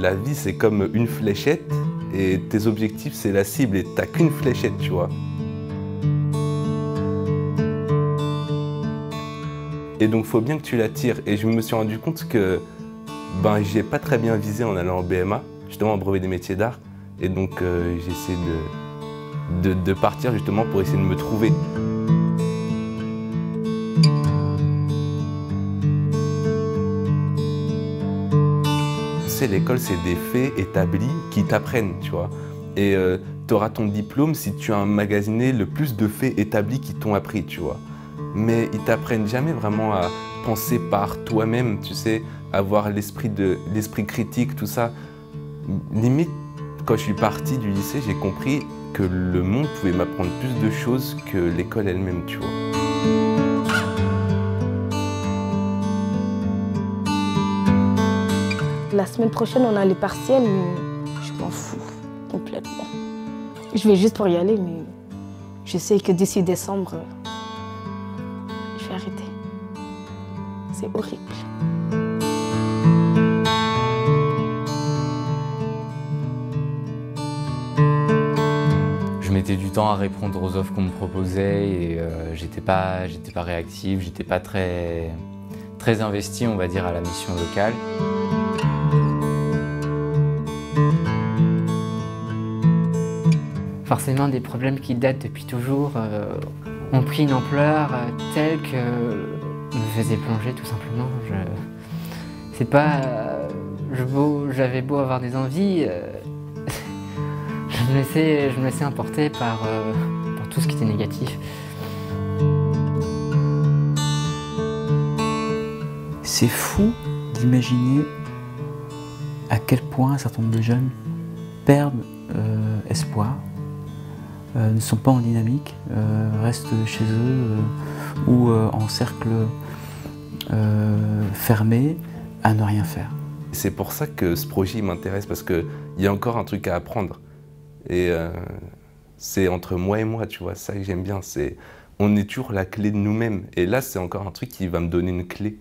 la vie, c'est comme une fléchette et tes objectifs, c'est la cible et t'as qu'une fléchette, tu vois. Et donc, faut bien que tu la tires. Et je me suis rendu compte que j'ai pas très bien visé en allant en BMA, justement en brevet des métiers d'art. Et donc, j'ai essayé de partir justement pour essayer de me trouver. L'école, c'est des faits établis qui t'apprennent, tu vois. Et tu auras ton diplôme si tu as emmagasiné le plus de faits établis qui t'ont appris, tu vois. Mais ils t'apprennent jamais vraiment à penser par toi-même, tu sais, avoir l'esprit critique, tout ça. Limite, quand je suis parti du lycée, j'ai compris que le monde pouvait m'apprendre plus de choses que l'école elle-même, tu vois. La semaine prochaine, on a les partiels, mais je m'en fous complètement. Je vais juste pour y aller, mais je sais que d'ici décembre, je vais arrêter. C'est horrible. Je mettais du temps à répondre aux offres qu'on me proposait et j'étais pas réactif, j'étais pas très investi, on va dire, à la mission locale. Forcément, des problèmes qui datent depuis toujours ont pris une ampleur telle que me faisait plonger tout simplement. C'est pas, j'avais beau avoir des envies, je me laissais emporter par tout ce qui était négatif. C'est fou d'imaginer à quel point un certain nombre de jeunes perdent espoir, ne sont pas en dynamique, restent chez eux ou en cercle fermé à ne rien faire. C'est pour ça que ce projet m'intéresse, parce qu'il y a encore un truc à apprendre. Et c'est entre moi et moi, tu vois, ça que j'aime bien. On est toujours la clé de nous-mêmes. Et là, c'est encore un truc qui va me donner une clé.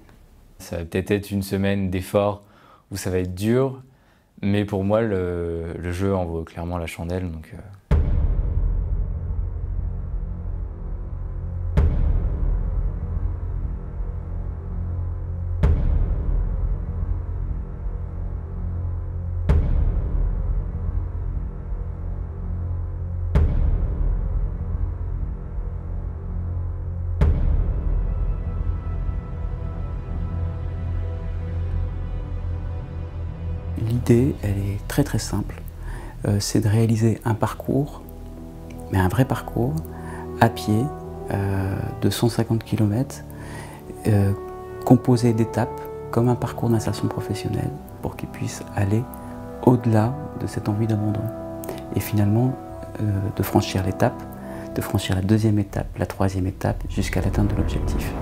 Ça va peut-être être une semaine d'effort où ça va être dur, mais pour moi, le jeu en vaut clairement la chandelle. Donc, L'idée, elle est très très simple. C'est de réaliser un parcours, mais un vrai parcours, à pied, de 150 km, composé d'étapes, comme un parcours d'insertion professionnelle, pour qu'ils puissent aller au-delà de cette envie d'abandon. Et finalement, de franchir l'étape, de franchir la deuxième étape, la troisième étape, jusqu'à l'atteinte de l'objectif.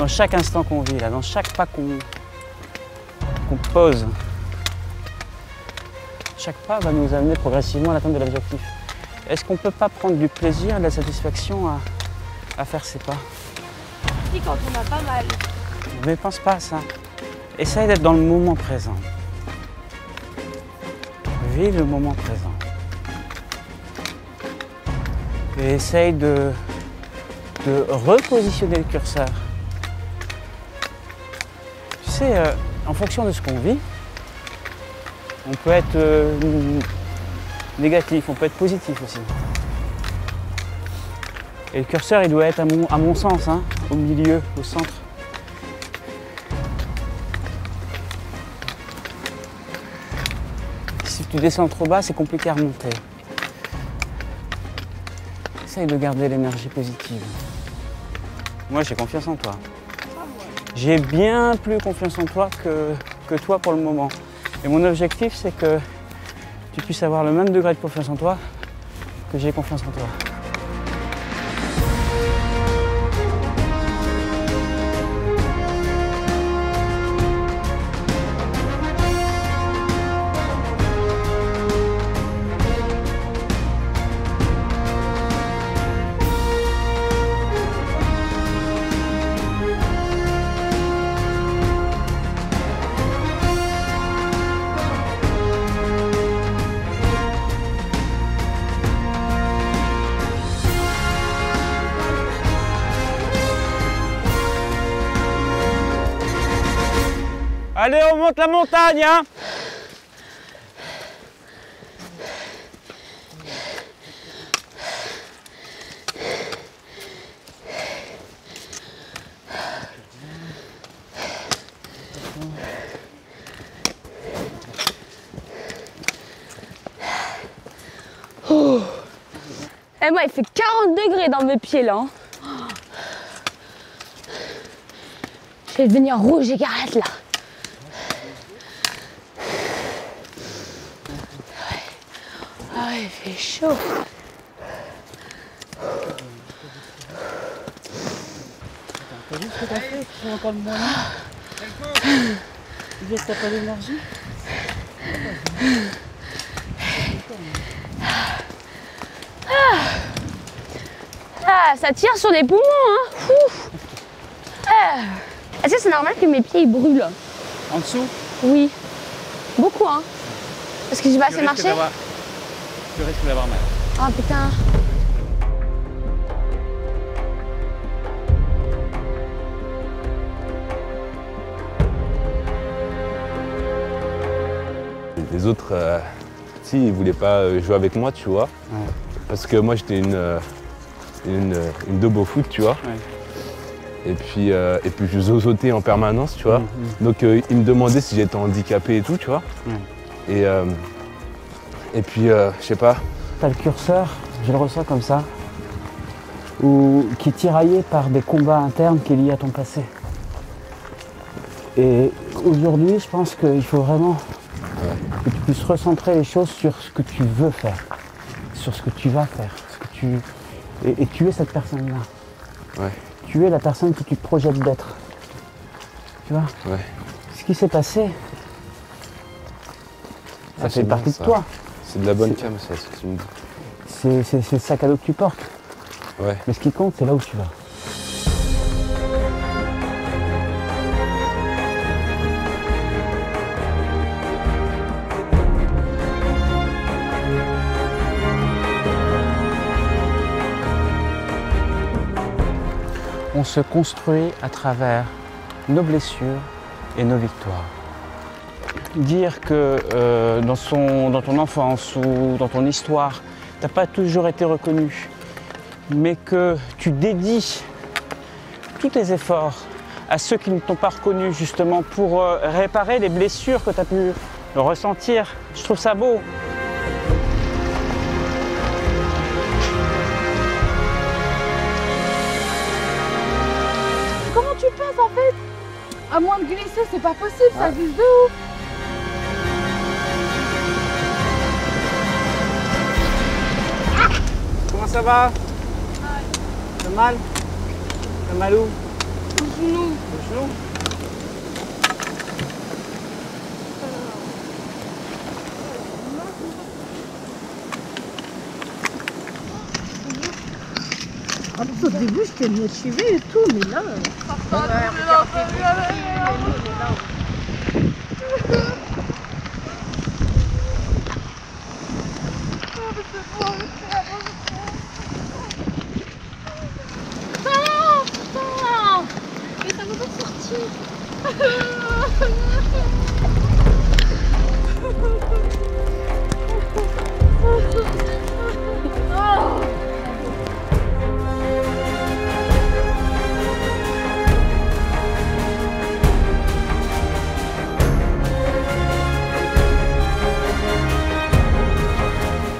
dans chaque instant qu'on vit, là, dans chaque pas qu'on pose. Chaque pas va nous amener progressivement à l'atteinte de l'objectif. Est-ce qu'on ne peut pas prendre du plaisir et de la satisfaction à faire ces pas? Si, quand on a pas mal. Mais pense pas à ça. Essaye d'être dans le moment présent. Vis le moment présent. Et essaye de repositionner le curseur. Tu sais, en fonction de ce qu'on vit, on peut être négatif, on peut être positif aussi. Et le curseur, il doit être, à mon sens, hein, au milieu, au centre. Si tu descends trop bas, c'est compliqué à remonter. Essaye de garder l'énergie positive. Moi, j'ai confiance en toi. J'ai bien plus confiance en toi que toi pour le moment. Et mon objectif, c'est que tu puisses avoir le même degré de confiance en toi que j'ai confiance en toi. Allez, on monte la montagne, hein! Oh. Eh ben, il fait 40 degrés dans mes pieds là. Hein. Je vais devenir rouge écarlate là. Ah, il fait chaud. T'as vu ce que t'as fait? Tu fais encore le moyen. Tu veux que t'as pas d'énergie? Ah, ça tire sur les poumons, hein. Ouf. Est-ce que c'est normal que mes pieds ils brûlent? En dessous? Oui. Beaucoup, hein. Parce que j'ai pas assez marché. Tu risques d'avoir mal. Ah putain. Les autres, si, ils voulaient pas jouer avec moi, tu vois. Ouais. Parce que moi, j'étais une daube au foot, tu vois. Ouais. Et puis je zozotais en permanence, tu vois. Donc ils me demandaient si j'étais handicapé et tout, tu vois. Et puis, je sais pas. T'as le curseur, je le ressens comme ça, qui est tiraillé par des combats internes qui est lié à ton passé. Et aujourd'hui, je pense qu'il faut vraiment que tu puisses recentrer les choses sur ce que tu veux faire, sur ce que tu vas faire, et tu es cette personne-là. Ouais. Tu es la personne que tu te projettes d'être. Tu vois? Ouais. Ce qui s'est passé, ça fait partie de toi. C'est de la bonne cam, ça, ce que tu me dis. C'est le sac à dos que tu portes. Ouais. Mais ce qui compte, c'est là où tu vas. On se construit à travers nos blessures et nos victoires. Dire que dans ton enfance ou dans ton histoire, tu n'as pas toujours été reconnu, mais que tu dédies tous tes efforts à ceux qui ne t'ont pas reconnu justement pour réparer les blessures que tu as pu ressentir. Je trouve ça beau. Comment tu passes en fait? À moins de glisser, c'est pas possible, ça glisse de ouf. Comment ça va? T'as mal? T'as mal où? genou. Au début, j'étais motivée et tout, mais là... Mais ça va pas sortir.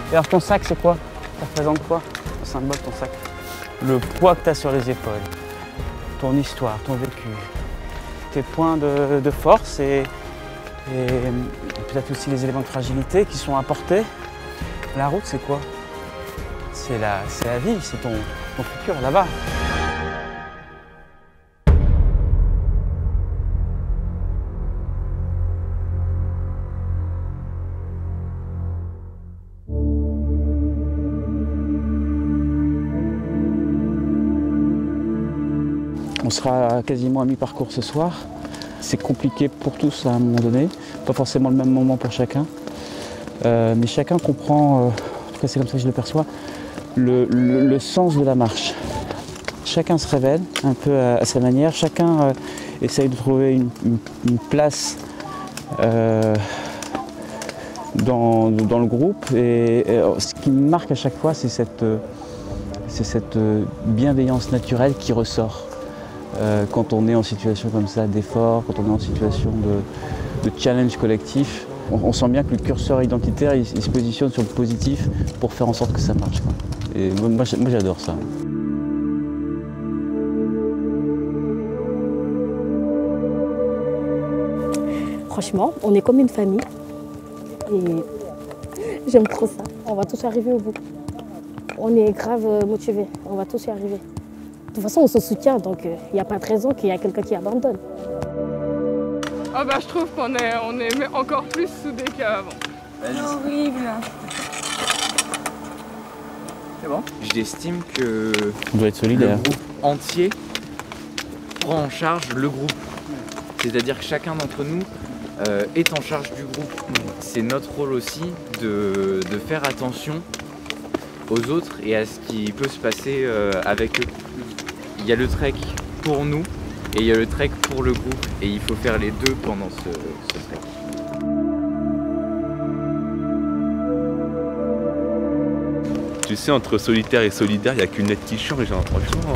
Et alors ton sac, c'est quoi? Ça représente quoi? Le symbole, ton sac? Le poids que tu as sur les épaules, ton histoire, ton vécu, tes points de force et peut-être aussi les éléments de fragilité qui sont apportés. La route, c'est quoi? C'est la vie, c'est ton futur là-bas. On sera quasiment à mi-parcours ce soir. C'est compliqué pour tous à un moment donné, pas forcément le même moment pour chacun. Mais chacun comprend, en tout cas c'est comme ça que je le perçois, le sens de la marche. Chacun se révèle un peu à sa manière, chacun essaye de trouver une place dans le groupe. Et ce qui me marque à chaque fois, c'est cette bienveillance naturelle qui ressort. Quand on est en situation comme ça d'effort, quand on est en situation de challenge collectif, on sent bien que le curseur identitaire il se positionne sur le positif pour faire en sorte que ça marche, quoi. Et moi j'adore ça. Franchement, on est comme une famille. Et j'aime trop ça. On va tous arriver au bout. On est grave motivés. On va tous y arriver. De toute façon, on se soutient, donc il n'y a pas de raison qu'il y ait quelqu'un qui abandonne. Ah bah je trouve qu'on est encore plus soudés qu'avant. Horrible. C'est bon. J'estime que On doit être solidaire. le groupe entier prend en charge le groupe. C'est-à-dire que chacun d'entre nous est en charge du groupe. C'est notre rôle aussi de faire attention aux autres et à ce qui peut se passer avec eux. Il y a le trek pour nous et il y a le trek pour le groupe et il faut faire les deux pendant ce trek. Tu sais, entre solitaire et solidaire, il n'y a qu'une lettre qui change. Genre, franchement,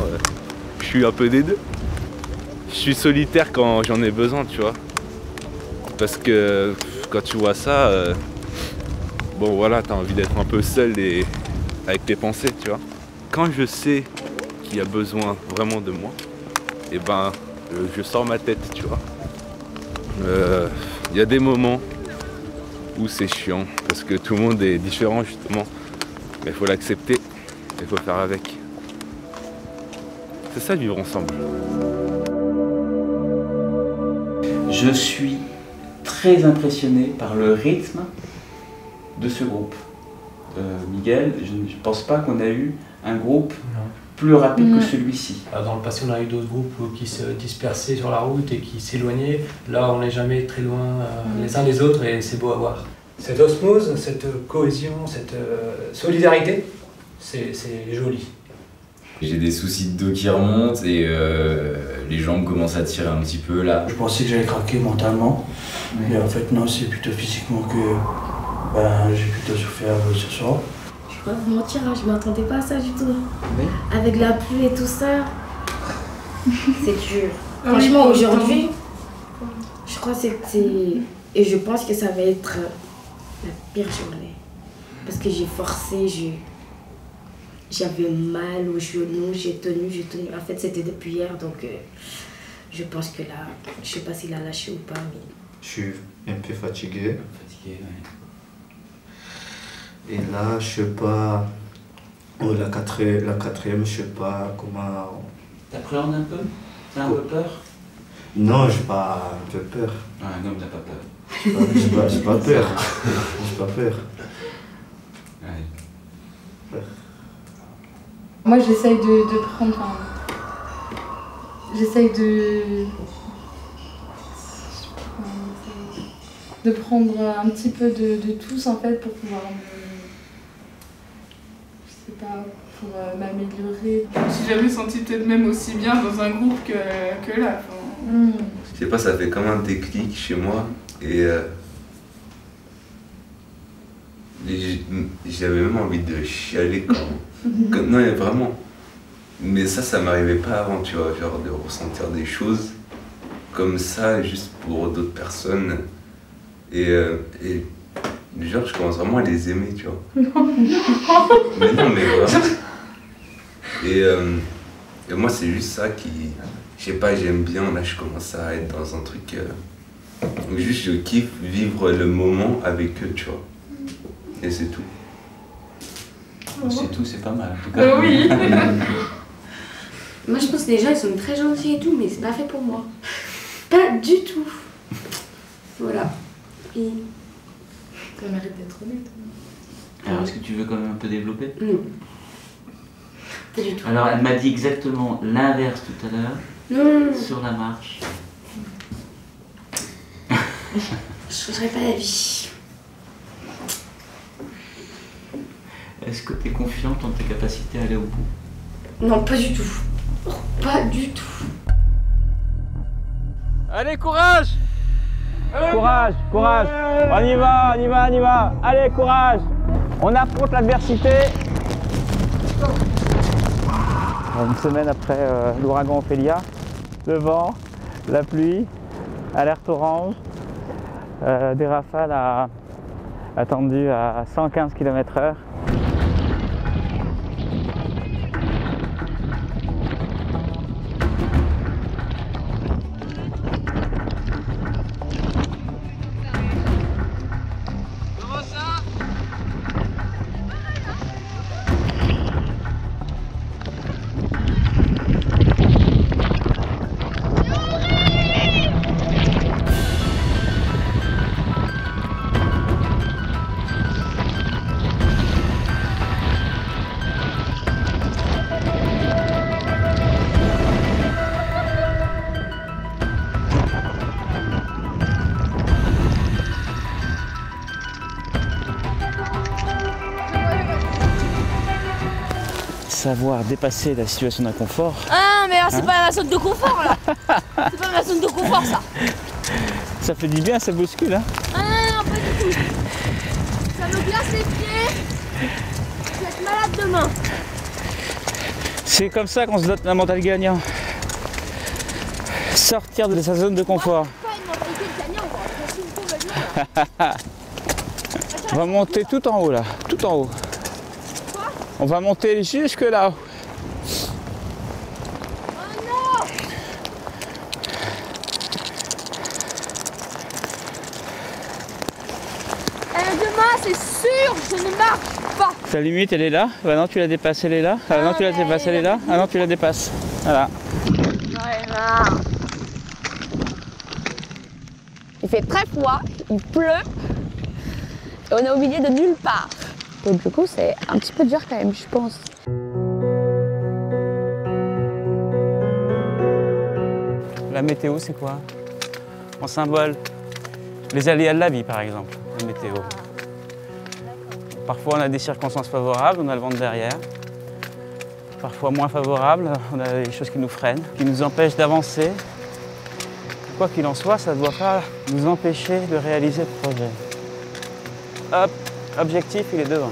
je suis un peu des deux. Je suis solitaire quand j'en ai besoin, tu vois. Parce que quand tu vois ça, bon voilà, t'as envie d'être un peu seul et avec tes pensées, tu vois. Quand je sais qu'il y a besoin vraiment de moi, et ben je sors ma tête, tu vois. Il y a des moments où c'est chiant, parce que tout le monde est différent justement. Mais il faut l'accepter, il faut faire avec. C'est ça, vivre ensemble. Je suis très impressionné par le rythme de ce groupe. Miguel, je ne pense pas qu'on a eu un groupe plus rapide que celui-ci. Dans le passé, on a eu d'autres groupes qui se dispersaient sur la route et qui s'éloignaient. Là, on n'est jamais très loin les uns des autres et c'est beau à voir. Cette osmose, cette cohésion, cette solidarité, c'est joli. J'ai des soucis de dos qui remontent et les jambes commencent à tirer un petit peu là. Je pensais que j'allais craquer mentalement, mais en fait non, c'est plutôt physiquement que j'ai plutôt souffert ce soir. Je vais pas vous mentir, je m'attendais pas à ça du tout. Oui. Avec la pluie et tout ça, c'est dur. Franchement, aujourd'hui, je crois que c'est... Et je pense que ça va être la pire journée. Parce que j'ai forcé, j'avais mal au genou, j'ai tenu. En fait, c'était depuis hier, donc je pense que là, je sais pas s'il a lâché ou pas. Mais... Je suis un peu fatigué. Et là, je sais pas, la quatrième, je sais pas comment... T'appréhendes un peu? T'as un peu peur? Non, j'ai pas un peu peur. Ah, un homme, t'as pas peur. J'ai pas peur. J'ai pas peur. Ouais. Moi, j'essaye de prendre... J'essaye de prendre un petit peu de tous, en fait, pour pouvoir je sais pas, pour m'améliorer. Je me suis jamais sentie peut-être même aussi bien dans un groupe que là. Je sais pas, ça fait comme un déclic chez moi et j'avais même envie de chialer quand non, vraiment. Mais ça m'arrivait pas avant, tu vois, genre de ressentir des choses comme ça juste pour d'autres personnes. Et genre, je commence vraiment à les aimer, tu vois. Mais non, mais vraiment. Et moi, c'est juste ça qui, je sais pas, j'aime bien. Là, je commence à être dans un truc où juste je kiffe vivre le moment avec eux, tu vois. Et c'est tout. C'est tout, c'est pas mal en tout cas. Oui. Moi je pense que les gens ils sont très gentils et tout, mais c'est pas fait pour moi. Pas du tout. Voilà. Et... Ça mérite d'être honnête. Alors est-ce que tu veux quand même un peu développer? Non. Pas du tout. Alors elle m'a dit exactement l'inverse tout à l'heure. Sur la marche. Je changerai pas la vie. Est-ce que tu es confiante en tes capacités à aller au bout? Non, pas du tout. Pas du tout. Allez, courage! Courage, courage! On y va, on y va, on y va! Allez, courage! On affronte l'adversité! Une semaine après l'ouragan Ophélia, le vent, la pluie, alerte orange, des rafales attendues à 115 km/h. Savoir dépasser la situation d'inconfort. Ah mais là c'est pas ma zone de confort là. C'est pas ma zone de confort ça. Ça fait du bien, ça bouscule hein. Ah non, pas du tout. Ça me glace les pieds. Je vais être malade demain. C'est comme ça qu'on se dote d'un mental gagnant. Sortir de sa zone de confort. Pas une mentalité de gagnant quoi. Je suis complètement là. On va monter tout en haut là, tout en haut. On va monter jusque là. Oh non! Demain, c'est sûr, je ne marche pas. Ta limite, elle est là. Ah non, tu la dépasses, elle est là. Ah non, tu la dépasses, elle est là. Ah non, tu la dépasses. Voilà. Ouais, marre. Il fait très froid, il pleut, et on est au milieu de nulle part. Et du coup, c'est un petit peu dur quand même, je pense. La météo, c'est quoi? En symbole, les aléas de la vie, par exemple, la météo. Parfois, on a des circonstances favorables, on a le vent de derrière. Parfois moins favorables, on a des choses qui nous freinent, qui nous empêchent d'avancer. Quoi qu'il en soit, ça ne doit pas nous empêcher de réaliser le projet. Hop! Objectif, il est devant.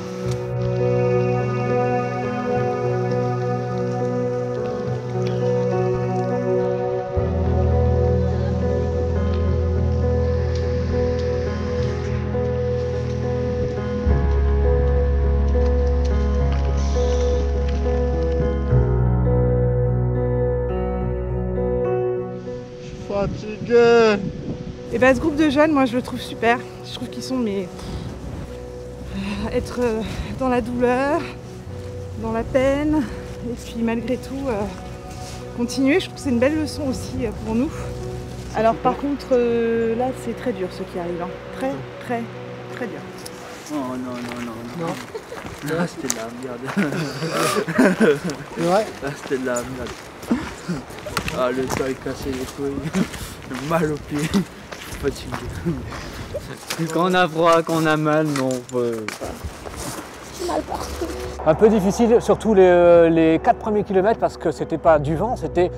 Fatigué. Et ben ce groupe de jeunes, moi je le trouve super. Je trouve qu'ils sont être dans la douleur, dans la peine, et puis malgré tout continuer. Je trouve que c'est une belle leçon aussi pour nous. Alors par contre, là, c'est très dur ce qui arrive. Hein. Très, très, très dur. Oh non, non, non, non. Là, c'était de la merde. Ouais. Là, c'était de la merde. Ah, le temps est cassé les couilles. Mal aux pieds. Je suis fatigué. Quand on a froid, quand on a mal, non. Mal partout. Un peu difficile, surtout les 4 premiers kilomètres, parce que c'était pas du vent, c'était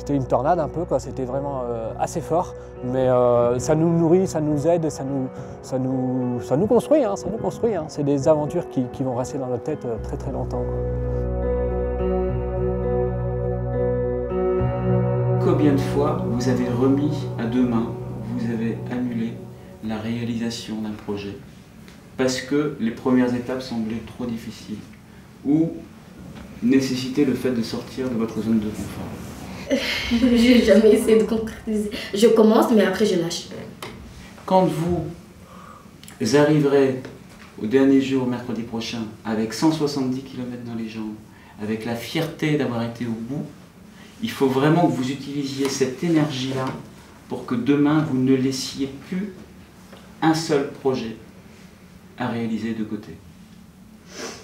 une tornade un peu, quoi. C'était vraiment assez fort. Mais ça nous nourrit, ça nous aide, ça nous construit, hein, ça nous construit. Hein. C'est des aventures qui vont rester dans notre tête très très longtemps, quoi. Combien de fois vous avez remis à demain, vous avez annulé la réalisation d'un projet parce que les premières étapes semblaient trop difficiles ou nécessitaient le fait de sortir de votre zone de confort? J'ai jamais essayé de concrétiser. Je commence, mais après je lâche. Quand vous arriverez au dernier jour, mercredi prochain, avec 170 km dans les jambes, avec la fierté d'avoir été au bout, il faut vraiment que vous utilisiez cette énergie-là pour que demain, vous ne laissiez plus un seul projet à réaliser de côté.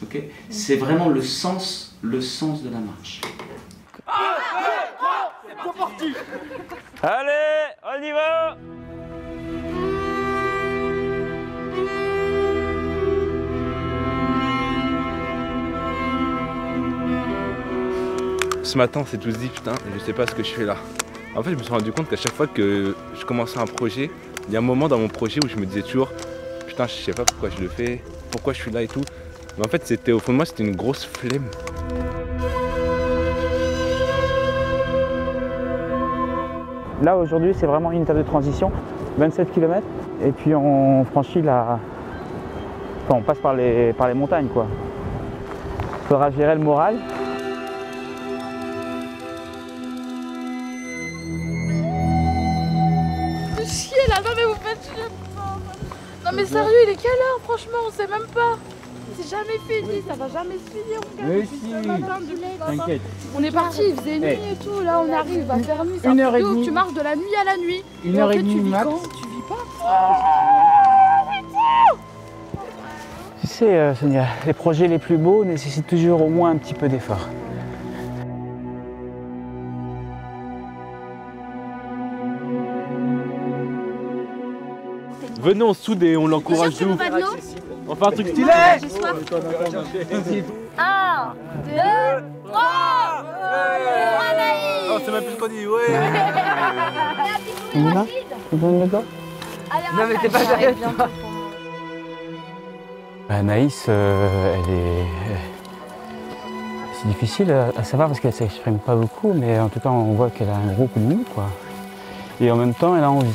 Okay? C'est vraiment le sens de la marche. Allez, on y va! Ce matin, on s'est tous dit, putain, je sais pas ce que je fais là. En fait, je me suis rendu compte qu'à chaque fois que je commençais un projet, il y a un moment dans mon projet où je me disais toujours, putain, je sais pas pourquoi je le fais, pourquoi je suis là et tout. Mais en fait, c'était au fond de moi, c'était une grosse flemme. Là, aujourd'hui, c'est vraiment une étape de transition. 27 km, et puis on franchit la... Enfin, on passe par les montagnes, quoi. Il faudra gérer le moral. Chier là, non mais vous faites chier. Non mais sérieux, il est quelle heure franchement, on sait même pas. C'est jamais fini, ça va jamais se finir. Mais si, t'inquiète. On est parti, il faisait nuit et tout, là on arrive, il va faire nuit. C'est 1h30. Tu marches de la nuit à la nuit. 1h30 tu vis max. quand? Tu vis pas? Tu sais, Sonia, les projets les plus beaux nécessitent toujours au moins un petit peu d'effort. Venez, on soude et on l'encourage de ouf. On fait un truc stylé. 1, 2, 3. Oh, c'est même plus ce qu'on dit, ouais. On y va? Tu donnes le go? Non mais t'es pas sérieux. Anaïs, c'est difficile à savoir parce qu'elle ne s'exprime pas beaucoup, mais en tout cas on voit qu'elle a un gros coup de mou, quoi. Et en même temps elle a envie.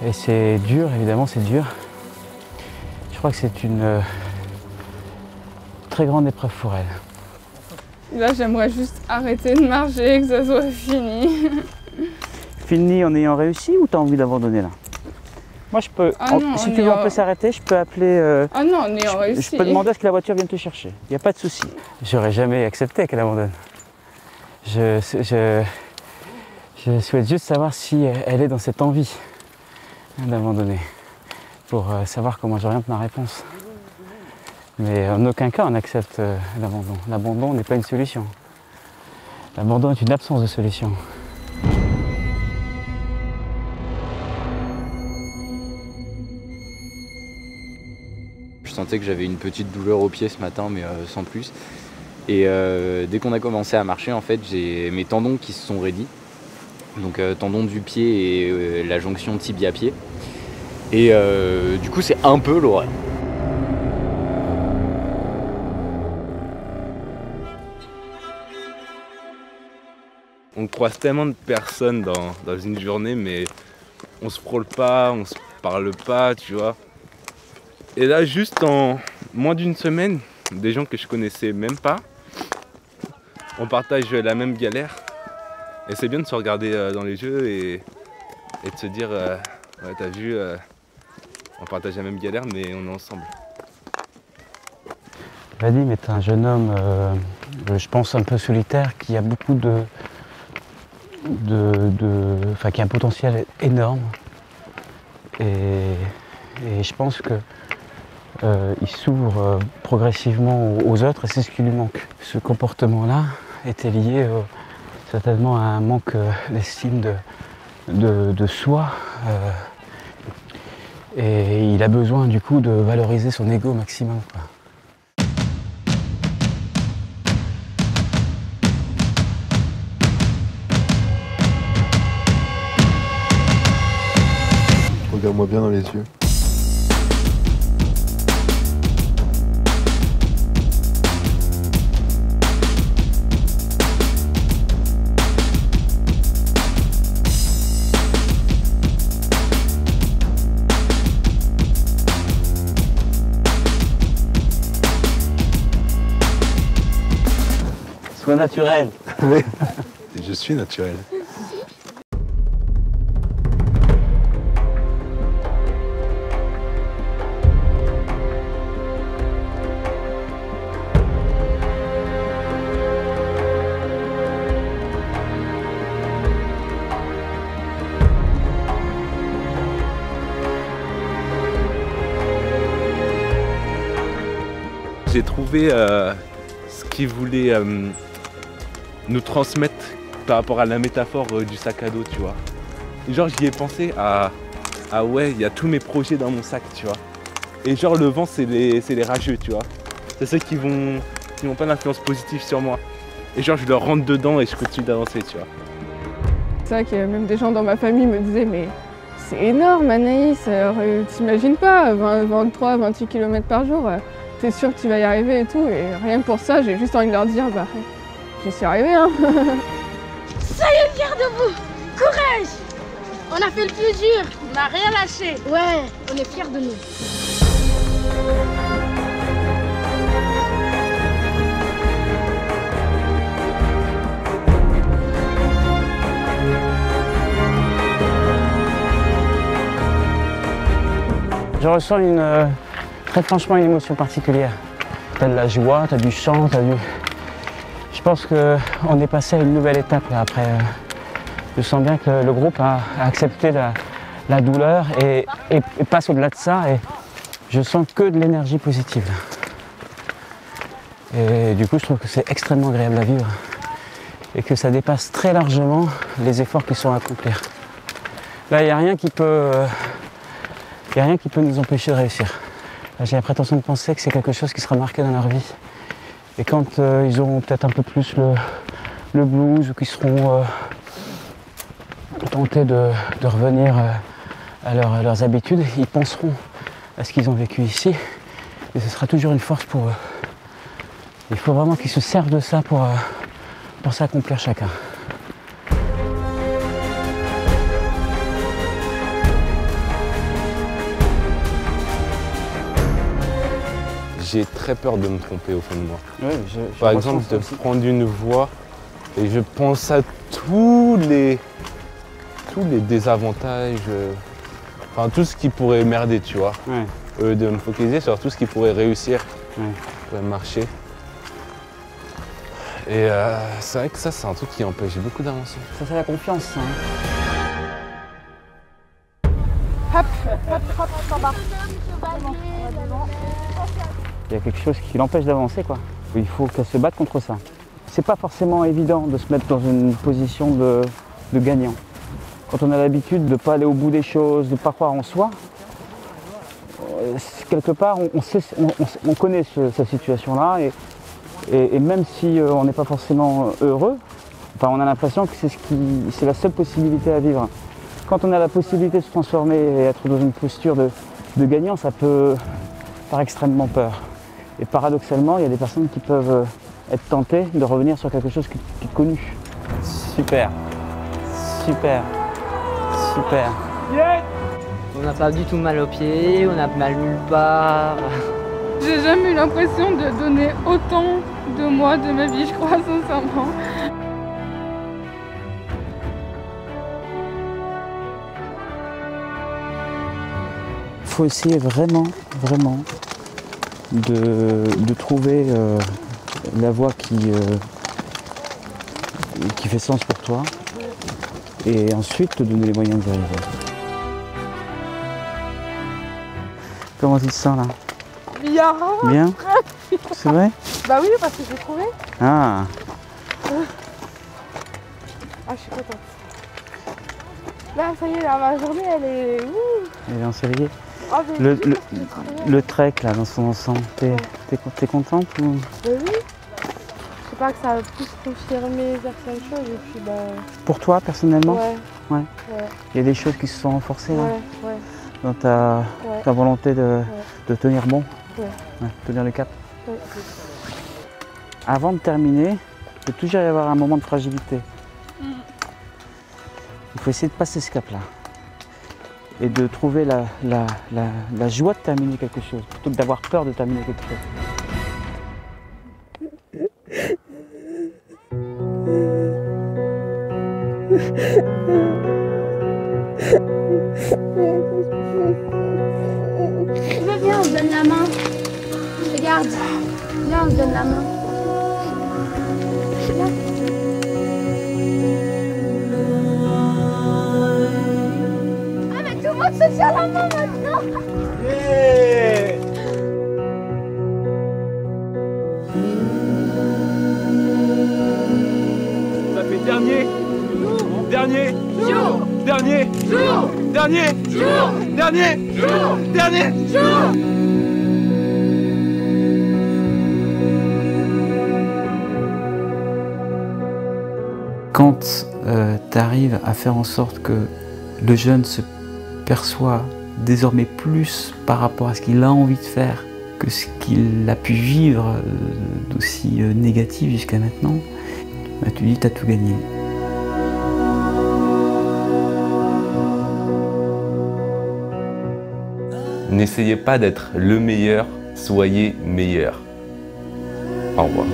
Et c'est dur, évidemment c'est dur. Je crois que c'est une très grande épreuve pour elle. Là j'aimerais juste arrêter de marcher et que ça soit fini. Fini en ayant réussi ou t'as envie d'abandonner là? Moi je peux, si tu veux on peut s'arrêter, je peux appeler... Ah non, on est en réussi. Je peux demander à ce que la voiture vienne te chercher, il n'y a pas de souci. J'aurais jamais accepté qu'elle abandonne. Je souhaite juste savoir si elle est dans cette envie d'abandonner, pour savoir comment j'oriente ma réponse. Mais en aucun cas on accepte l'abandon. L'abandon n'est pas une solution. L'abandon est une absence de solution. Je sentais que j'avais une petite douleur au pied ce matin, mais sans plus. Et dès qu'on a commencé à marcher, en fait, j'ai mes tendons qui se sont raidis. Donc tendons du pied et la jonction tibia-pied. Et du coup, c'est un peu l'oreille. On croise tellement de personnes dans une journée, mais on se frôle pas, on se parle pas, tu vois. Et là, juste en moins d'une semaine, des gens que je connaissais même pas, on partage la même galère. Et c'est bien de se regarder dans les yeux et de se dire, ouais, t'as vu, on partage la même galère, mais on est ensemble. Vadim est un jeune homme, je pense un peu solitaire, qui a beaucoup qui a un potentiel énorme. Et je pense que il s'ouvre progressivement aux autres et c'est ce qui lui manque. Ce comportement-là était lié certainement à un manque d'estime de soi. Et il a besoin du coup de valoriser son ego au maximum, quoi. Regarde-moi bien dans les yeux. Sois naturel. Oui, je suis naturel. J'ai trouvé ce qu'il voulait nous transmettre par rapport à la métaphore du sac à dos, tu vois. Et genre j'y ai pensé à ouais, il y a tous mes projets dans mon sac, tu vois. Et genre le vent c'est les rageux, tu vois. C'est ceux qui n'ont pas d'influence positive sur moi. Et genre je leur rentre dedans et je continue d'avancer, tu vois. C'est vrai que même des gens dans ma famille me disaient mais c'est énorme Anaïs, t'imagines pas, 23, 28 km par jour, t'es sûr que tu vas y arriver et tout. Et rien que pour ça, j'ai juste envie de leur dire bah j'y suis arrivée hein. Soyez fiers de vous. Courage. On a fait le plus dur. On n'a rien lâché. Ouais, on est fiers de nous. Je ressens très franchement une émotion particulière. T'as de la joie, t'as du chant, t'as du... Je pense qu'on est passé à une nouvelle étape là après. Je sens bien que le groupe a accepté la douleur et passe au-delà de ça. Et je sens que de l'énergie positive. Et du coup, je trouve que c'est extrêmement agréable à vivre et que ça dépasse très largement les efforts qui sont à accomplir. Là, il n'y a rien qui peut nous empêcher de réussir. J'ai la prétention de penser que c'est quelque chose qui sera marqué dans leur vie. Et quand ils auront peut-être un peu plus le blues ou qu'ils seront tentés de revenir à leurs habitudes, ils penseront à ce qu'ils ont vécu ici. Et ce sera toujours une force pour eux. Il faut vraiment qu'ils se servent de ça pour s'accomplir chacun. J'ai très peur de me tromper au fond de moi. Oui, par exemple, de prendre une voie et je pense à tous les désavantages, enfin tout ce qui pourrait merder, tu vois. Ouais. De me focaliser sur tout ce qui pourrait réussir, ouais. Pourrait marcher. Et c'est vrai que ça, c'est un truc qui empêche beaucoup d'avancer. Ça, c'est la confiance. Hein. Hop, hop, hop, en bas. Il y a quelque chose qui l'empêche d'avancer, quoi. Il faut qu'elle se batte contre ça. C'est pas forcément évident de se mettre dans une position de gagnant. Quand on a l'habitude de ne pas aller au bout des choses, de ne pas croire en soi, quelque part, on connaît cette situation-là et même si on n'est pas forcément heureux, enfin, on a l'impression que c'est la seule possibilité à vivre. Quand on a la possibilité de se transformer et être dans une posture de gagnant, ça peut faire extrêmement peur. Et paradoxalement, il y a des personnes qui peuvent être tentées de revenir sur quelque chose qui est connu. Super, super, super. Yeah. On n'a pas du tout mal aux pieds, on n'a mal nulle part. J'ai jamais eu l'impression de donner autant de moi, de ma vie, je crois, sincèrement. Il faut essayer vraiment, vraiment de trouver la voie qui fait sens pour toi et ensuite te donner les moyens d'y arriver. Comment tu te sens là? Bien. Bien? C'est vrai? Bah oui, parce que j'ai trouvé. Ah, Ah, je suis contente. Là, ça y est, là, ma journée, elle est... Ouh. elle est ensoleillée. Oh, mais Le trek là dans son ensemble, t'es contente ou... Bah oui. Je sais pas que ça a plus confirmé certaines choses et puis bah... Pour toi personnellement? Ouais. Ouais. Ouais. Il y a des choses qui se sont renforcées là? Ouais, ouais. Dans ta volonté de tenir bon? Ouais. Ouais, tenir le cap? Ouais. Avant de terminer, il peut toujours y avoir un moment de fragilité. Il faut essayer de passer ce cap-là. Et de trouver la joie de terminer quelque chose, plutôt que d'avoir peur de terminer quelque chose. Viens, on se donne la main. Regarde. Viens, on se donne la main. Viens. Ah, mais tout le monde se tient la main maintenant. Ça fait dernier. Dernier. Jour. Dernier. Jour. Dernier. Jour. Dernier. Jour. Dernier. Jour. Quand tu arrives à faire en sorte que le jeune se perçoit désormais plus par rapport à ce qu'il a envie de faire que ce qu'il a pu vivre d'aussi négatif jusqu'à maintenant, bah, tu dis t'as tout gagné. N'essayez pas d'être le meilleur, soyez meilleur. Au revoir.